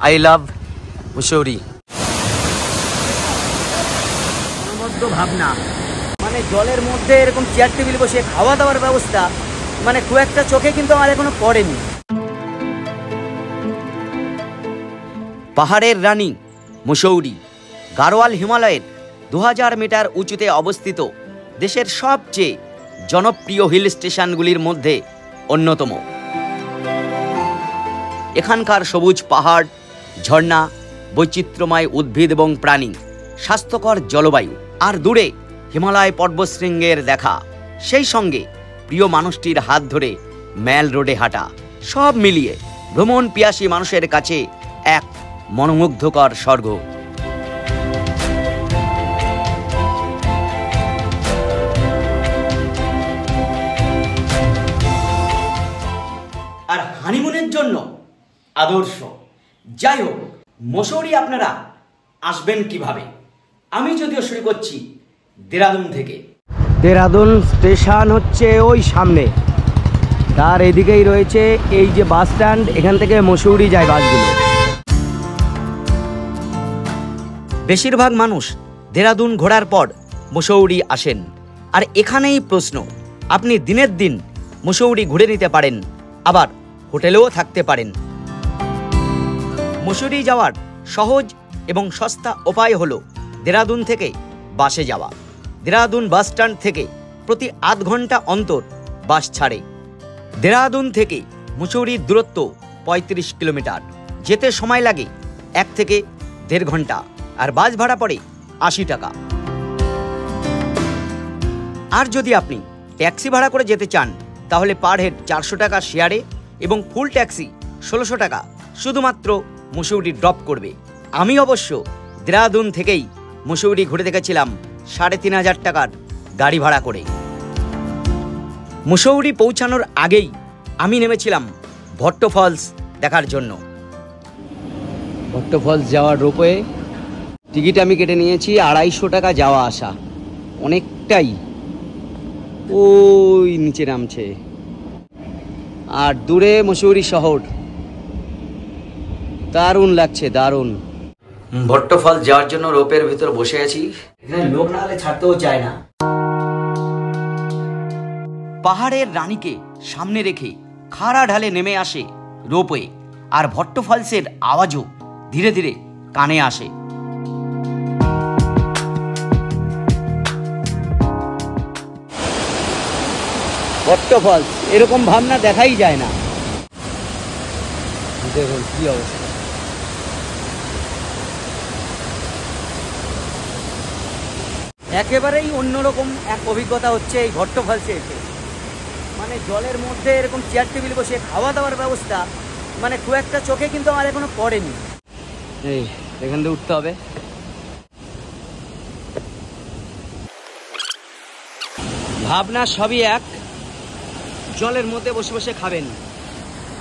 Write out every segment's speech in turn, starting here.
I love Mussoorie. ভাবনা মানে জলের মধ্যে এরকম চেয়ার টেবিল বসে খাওয়া দাওয়ার ব্যবস্থা মানে খুব একটা চোখে কিন্তু আমার এখনো পড়েনি। পাহাড়ের রানী মুসৌরি গাড়োয়াল হিমালয়ের 2000 মিটার উঁচুতে অবস্থিত দেশের সবচেয়ে জনপ্রিয় হিল স্টেশনগুলির মধ্যে অন্যতম। এখানকার সবুজ পাহাড়, ঝর্ণা, বৈচিত্র্যময় উদ্ভিদ এবং প্রাণী, স্বাস্থ্যকর জলবায়ু আর দূরে হিমালয় পর্বতশৃঙ্গের দেখা, সেই সঙ্গে প্রিয় মানুষটির হাত ধরে ম্যাল রোডে হাঁটা, সব মিলিয়ে ভ্রমণ পিয়াসী মানুষের কাছে এক মনোমুগ্ধকর স্বর্গ। আর হানিমুনের জন্য আদর্শ। যাই হোক, মুসৌরি আপনারা আসবেন কিভাবে? আমি যদিও শুরু করছি দেরাদুন থেকে। দেরাদুন স্টেশন হচ্ছে ওই সামনে, তার এদিকেই রয়েছে এই যে বাস স্ট্যান্ড, এখান থেকে মুসৌরি যায় বাসগুলো। বেশিরভাগ মানুষ দেরাদুন ঘোরার পর মুসৌরি আসেন, আর এখানেই প্রশ্ন, আপনি দিনের দিন মুসৌরি ঘুরে নিতে পারেন, আবার হোটেলেও থাকতে পারেন। মুসৌরি যাওয়ার সহজ এবং সস্তা উপায় হলো দেরাদুন থেকে বাসে যাওয়া। দেরাদুন বাস স্ট্যান্ড থেকে প্রতি আধ ঘন্টা অন্তর বাস ছাড়ে। দেরাদুন থেকে মুসৌরির দূরত্ব 35 কিলোমিটার, যেতে সময় লাগে 1 থেকে 1.5 ঘন্টা, আর বাস ভাড়া পড়ে 80 টাকা। আর যদি আপনি ট্যাক্সি ভাড়া করে যেতে চান তাহলে পার হেড 400 টাকা শেয়ারে এবং ফুল ট্যাক্সি 1600 টাকা শুধুমাত্র মুসৌরি ড্রপ করবে। আমি অবশ্য দেরাদুন থেকেই মুসৌরি ঘুরে দেখেছিলাম 3500 টাকার গাড়ি ভাড়া করে। মুসৌরি পৌঁছানোর আগেই আমি নেমেছিলাম ভট্ট ফলস দেখার জন্য। ভট্ট ফলস যাওয়ার রোপওয়ে টিকিট আমি কেটে নিয়েছি 250 টাকা যাওয়া আসা, অনেকটাই ওই নিচে নামছে, আর দূরে মুসৌরি শহর। দারুণ লাগছে, দারুণ। ভট্ট ফলস যাওয়ার জন্য রোপের ভিতর বসে আছি, এখানে লোক না হলে ছাড়তেও চায় না। পাহাড়ের রানীকে সামনে রেখে খাড়া ঢালে নেমে আসে রোপওয়ে, আর ভট্ট ফলসের আওয়াজও ধীরে ধীরে কানে আসে। ভট্ট ফলস এরকম ভাবনা দেখাই যায় না। দেখুন কি অবস্থা। একেবারেই অন্যরকম এক অভিজ্ঞতা হচ্ছে এই ভট্ট ফলসে এসে। মানে জলের মধ্যে এরকম চেয়ার টেবিল বসে খাওয়া দাওয়ার ব্যবস্থা মানে খুব একটা চোখে কিন্তু আমার এখনো পড়েনি। এই এখান থেকে উঠতে হবে। ভাবনা সবই এক, জলের মধ্যে বসে বসে খাবেন।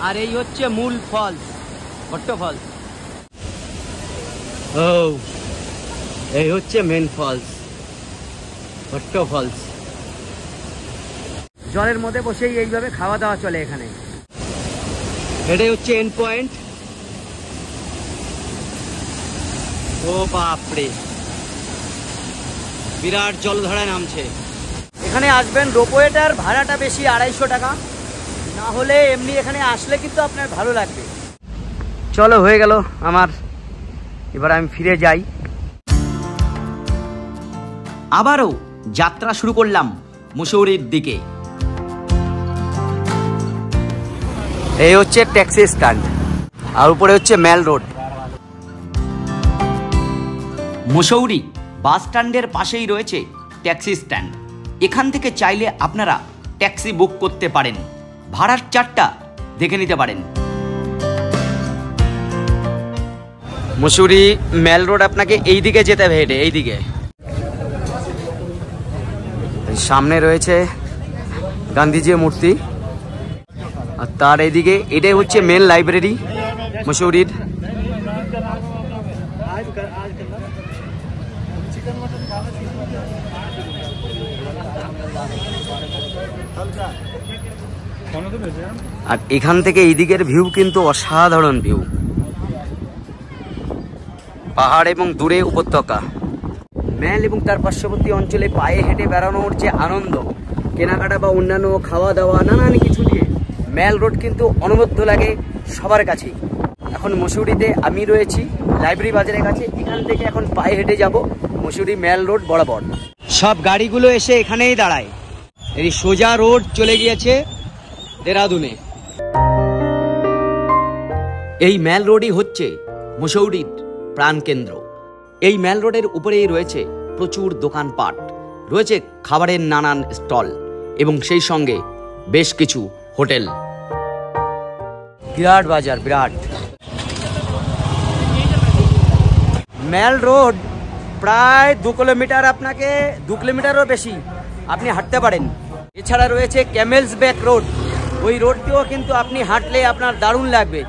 আর এই হচ্ছে মূল ফলস, ভট্ট ফলস। ও এই হচ্ছে মেন ফলস, ভট্ট ফলস। জলের মধ্যে বসেই এইভাবে খাওয়া দাওয়া চলে এখানে। এটাই হচ্ছে এন্ড পয়েন্ট। ও বাপরে, বিরাট জলধারায় নামছে। এখানে আসবেন, রোপওয়েটার ভাড়াটা বেশি 250 টাকা, না হলে এমনি এখানে আসলে কিন্তু আপনার ভালো লাগবে। চলো হয়ে গেল আমার, এবার আমি ফিরে যাই। আবারও যাত্রা শুরু করলাম মুসৌরির দিকে। এই হচ্ছে ট্যাক্সি স্ট্যান্ড, আর উপরে হচ্ছে ম্যাল রোড। মুসৌরি বাস স্ট্যান্ডের পাশেই রয়েছে ট্যাক্সি স্ট্যান্ড। এখান থেকে চাইলে আপনারা ট্যাক্সি বুক করতে পারেন, ভাড়ার চার্টটা দেখে নিতে পারেন। মুসৌরি ম্যাল রোড আপনাকে এই দিকে যেতে হবে, হেঁটে এই দিকে। সামনে রয়েছে গান্ধীজির মূর্তি, আর তার এইদিকে এটাই হচ্ছে মেন লাইব্রেরি মুসৌরির। আর এখান থেকে এই দিকের ভিউ কিন্তু অসাধারণ ভিউ। পাহাড় এবং দূরে উপত্যকা। ম্যাল এবং তার পার্শ্ববর্তী অঞ্চলে পায়ে হেঁটে বেড়ানোর যে আনন্দ, কেনাকাটা বা অন্যান্য খাওয়া দাওয়া নানান কিছু দিয়ে ম্যাল রোড কিন্তু অনবদ্য লাগে সবার কাছেই। এখন মসুরিতে আমি রয়েছি লাইব্রেরি বাজারের কাছে, এখান থেকে এখন পায়ে হেঁটে যাব মসুরি ম্যাল রোড বরাবর। সব গাড়িগুলো এসে এখানেই দাঁড়ায়। এই সোজা রোড চলে গিয়েছে দেরাদুনে। এই ম্যাল রোডই হচ্ছে মসৌরির প্রাণকেন্দ্র। এই ম্যাল রোডের উপরেই রয়েছে প্রচুর দোকানপাট, রয়েছে খাবারের নানান স্টল এবং সেই সঙ্গে বেশ কিছু হোটেল। বিরাট বাজার, বিরাট। ম্যাল রোড প্রায় 2 কিলোমিটার, আপনাকে 2 কিলোমিটারও বেশি আপনি হাঁটতে পারেন। এছাড়া রয়েছে ক্যামেলস ব্যাক রোড, ওই রোডটিও কিন্তু আপনি হাঁটলে আপনার দারুণ লাগবে।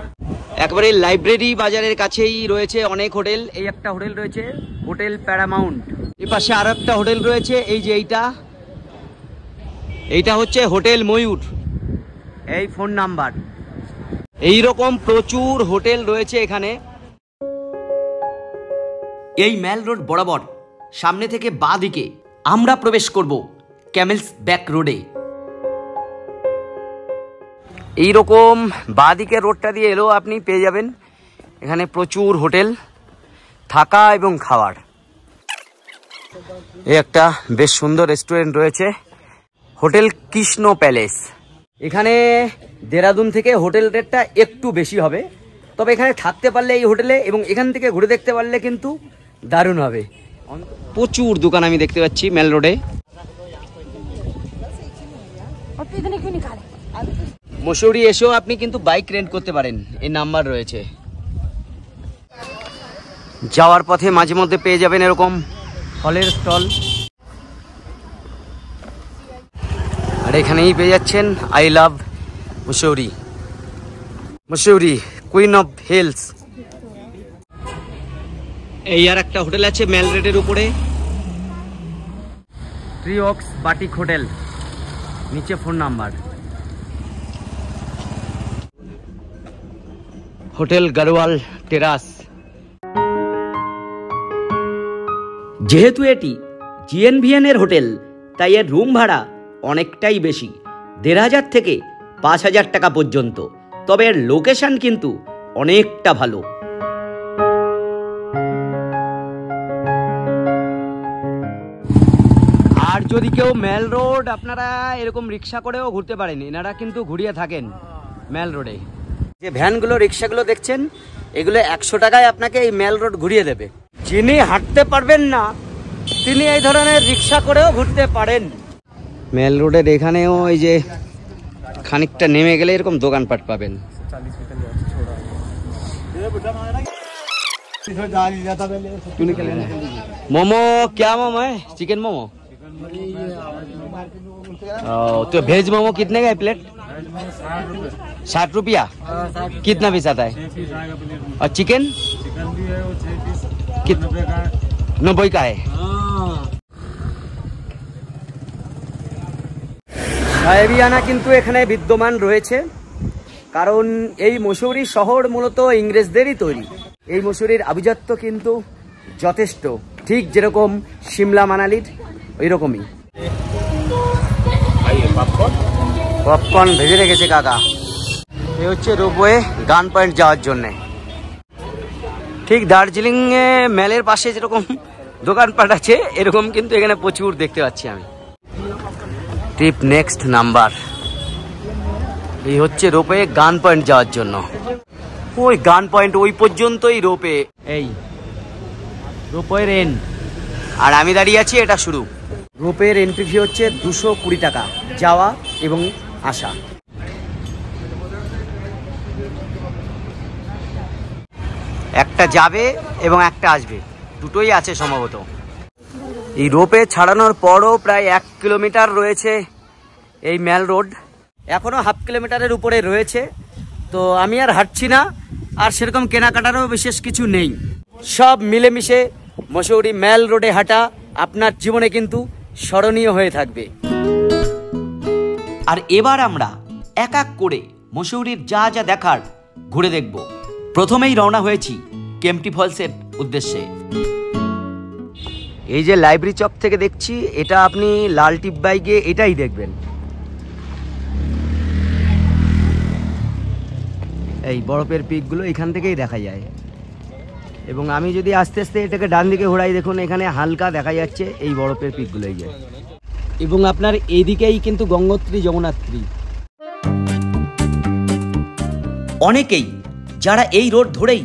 একবারে লাইব্রেরি বাজারের কাছেই রয়েছে অনেক হোটেল। এই একটা হোটেল রয়েছে হোটেল প্যারামাউন্ট, এর পাশে আরো একটা হোটেল রয়েছে, এই যে এইটা হচ্ছে হোটেল ময়ূর, এই ফোন নাম্বার। এইরকম প্রচুর হোটেল রয়েছে এখানে। এই ম্যাল রোড বরাবর সামনে থেকে বাঁ দিকে আমরা প্রবেশ করব ক্যামেলস ব্যাক রোডে। এইরকম বাঁ দিকে রোডটা দিয়ে এলেও আপনি পেয়ে যাবেন এখানে প্রচুর হোটেল, থাকা এবং খাওয়ার। এই একটা বেশ সুন্দর রেস্টুরেন্ট রয়েছে, হোটেল কৃষ্ণ প্যালেস। এখানে দেরাদুন থেকে হোটেল রেটটা একটু বেশি হবে, তবে এখানে থাকতে পারলে এই হোটেলে এবং এখান থেকে ঘুরে দেখতে পারলে কিন্তু দারুণ হবে। প্রচুর দোকান আমি দেখতে পাচ্ছি ম্যাল রোডে। মসৌরি এসেও আপনি কিন্তু বাইক রেন্ট করতে পারেন, এই নাম্বার রয়েছে। যাওয়ার পথে মাঝে মধ্যে পেয়ে যাবেন এরকম ফলের স্টল, আর এখানেই পেয়ে যাচ্ছেন I love Mussoorie, Mussoorie queen of hills. এই আর একটা হোটেল আছে ম্যাল রোডের উপরে, ট্রি ওকস বাটিক হোটেল, নিচে ফোন নাম্বার। হোটেল গারোয়াল টেরাস। যেহেতু এটি জিএনভিএন এর হোটেল, তাই এর রুম ভাড়া অনেকটাই বেশি, 1,500 থেকে 5,000 টাকা পর্যন্ত। তবে এর লোকেশন কিন্তু অনেকটা ভালো। আর যদি কেউ ম্যাল রোড আপনারা এরকম রিক্সা করেও ঘুরতে পারেন, এনারা কিন্তু ঘুরিয়ে থাকেন ম্যাল রোডে। যে ভ্যানগুলো রিক্সাগুলো দেখছেন, এগুলো 100 টাকায় আপনাকে এই ম্যাল রোড ঘুরিয়ে দেবে। যিনি হাঁটতে পারবেন না তিনি এই ধরনের রিক্সা করেও ঘুরতে পারেন। ম্যাল রোডের এখানেও এই যে খানিকটা নেমে গেলে এরকম দোকানপাট পাবেন। मोमो क्या मोमो है? चिकन मोमो। तो वेज मोमो कितने का है प्लेट? 60 रुपया। कितना पीस आता है? और चिकन? 90 का है। সাহেবিয়ানা কিন্তু এখানে বিদ্যমান রয়েছে, কারণ এই মসৌরি শহর মূলত ইংরেজদেরই তৈরি। এই মসুরির আভিজাত্য কিন্তু যথেষ্ট, ঠিক যেরকম সিমলা মানালির ওইরকমই। পপকর্ন ভেজে রেখেছে কাকা। এই হচ্ছে রোপওয়ে গান পয়েন্ট যাওয়ার জন্য। ঠিক দার্জিলিং এ মেলের পাশে যেরকম দোকানপাট আছে, এরকম কিন্তু এখানে প্রচুর দেখতে পাচ্ছি আমি। Trip next number. এই হচ্ছে রোপওয়ে গান পয়েন্ট যাওয়ার জন্য। ওই গান পয়েন্ট ওই পর্যন্তই রোপে, এই রোপওয়ের এন্ড, আর আমি দাঁড়িয়ে আছি এটা শুরু। রোপের এন্ট্রি ফি হচ্ছে 220 টাকা যাওয়া এবং আসা। একটা যাবে এবং একটা আসবে, দুটোই আছে সম্ভবত। এই রোপে ছাড়ানোর পরও প্রায় 1 কিলোমিটার রয়েছে এই ম্যাল রোড, এখনো হাফ কিলোমিটারের উপরে রয়েছে। তো আমি আর হাঁটছি না, আর সেরকম কেনাকাটারও বিশেষ কিছু নেই। সব মিলেমিশে মসৌরি ম্যাল রোডে হাঁটা আপনার জীবনে কিন্তু স্মরণীয় হয়ে থাকবে। আর এবার আমরা এক এক করে মসৌরির যা যা দেখার ঘুরে দেখব। প্রথমেই রওনা হয়েছি কেম্পটি ফলসের উদ্দেশ্যে। এই যে লাইব্রেরি চক থেকে দেখছি, এটা আপনি লাল টিপ বাইকে এটাই দেখবেন। এই বরফের পিকগুলো এখান থেকেই দেখা যায়। এবং আমি যদি আস্তে আস্তে এটাকে ডান দিকে ঘোরাই, দেখুন এখানে হালকা দেখা যাচ্ছে এই বরফের পিকগুলো। এই যে, এবং আপনার এইদিকেই কিন্তু গঙ্গোত্রী যমুনাত্রী। অনেকেই যারা এই রোড ধরেই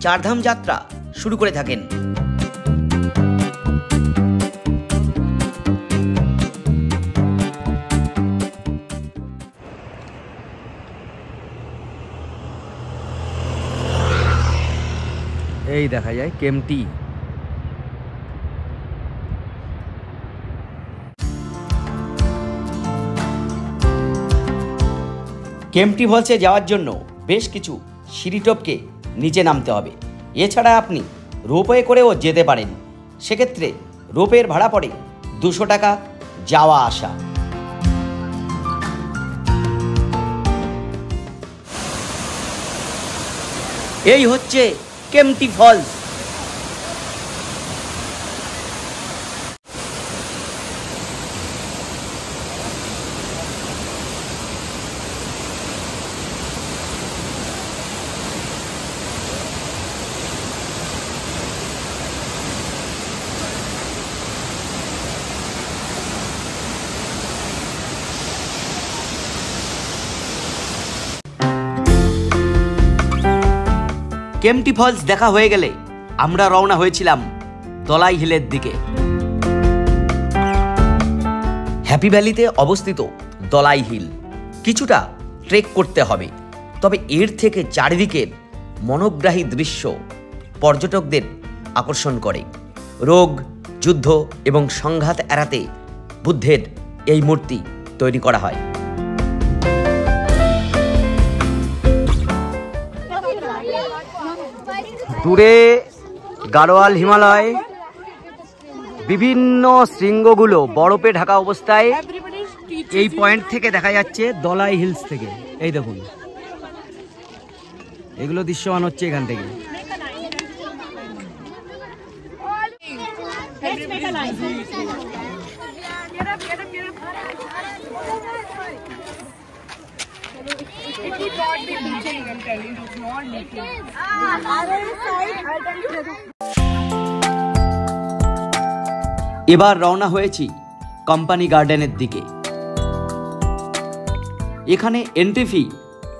চারধাম যাত্রা শুরু করে থাকেন। এই দেখা যায় কেম্পটি। কেম্পটি ফলসে যাওয়ার জন্য বেশ কিছু সিঁড়ি টপকে নিচে নামতে হবে। এছাড়া আপনি রোপওয়ে করেও যেতে পারেন। সেক্ষেত্রে রোপওয়ের ভাড়া পড়ে 200 টাকা যাওয়া আসা। এই হচ্ছে কেম্পটি ফলস। কেম্পটি ফলস দেখা হয়ে গেলে আমরা রওনা হয়েছিলাম দলাই হিলের দিকে। হ্যাপি ভ্যালিতে অবস্থিত দলাই হিল কিছুটা ট্রেক করতে হবে, তবে এর থেকে চারিদিকের মনোগ্রাহী দৃশ্য পর্যটকদের আকর্ষণ করে। রোগ, যুদ্ধ এবং সংঘাত এড়াতে বুদ্ধের এই মূর্তি তৈরি করা হয়। দূরে গাড়োয়াল হিমালয়, বিভিন্ন শৃঙ্গগুলো বরফে ঢাকা অবস্থায় এই পয়েন্ট থেকে দেখা যাচ্ছে দলাই হিলস থেকে। এই দেখুন, এগুলো দৃশ্যমান হচ্ছে এখান থেকে। এবার রওনা হয়েছি কোম্পানি গার্ডেনের দিকে। এখানে এন্ট্রি ফি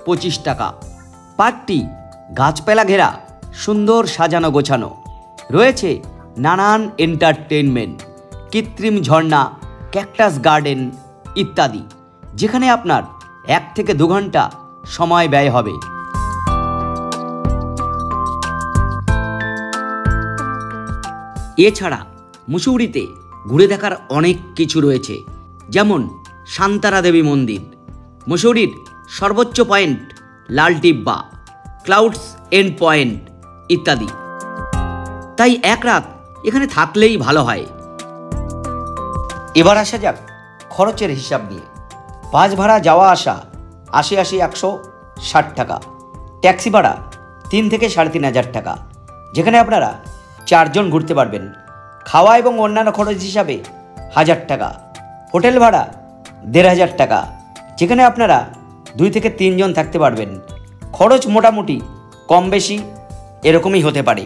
25 টাকা। পার্কটি গাছপালা ঘেরা, সুন্দর সাজানো গোছানো। রয়েছে নানান এন্টারটেইনমেন্ট, কৃত্রিম ঝর্ণা, ক্যাকটাস গার্ডেন ইত্যাদি, যেখানে আপনার 1 থেকে 2 ঘন্টা সময় ব্যয় হবে। এছাড়া মুসৌরিতে ঘুরে দেখার অনেক কিছু রয়েছে, যেমন শান্তারা দেবী মন্দির, মুসৌরির সর্বোচ্চ পয়েন্ট লাল টিব্বা, ক্লাউডস এন্ড পয়েন্ট ইত্যাদি। তাই এক রাত এখানে থাকলেই ভালো হয়। এবার আসা যাক খরচের হিসাব নিয়ে। বাস ভাড়া যাওয়া আসা 80 160 টাকা, ট্যাক্সি ভাড়া 3 থেকে 3,500 টাকা, যেখানে আপনারা 4 জন ঘুরতে পারবেন। খাওয়া এবং অন্যান্য খরচ হিসাবে 1000 টাকা। হোটেল ভাড়া 1500 টাকা, যেখানে আপনারা 2 থেকে 3 জন থাকতে পারবেন। খরচ মোটামুটি কম বেশি এরকমই হতে পারে।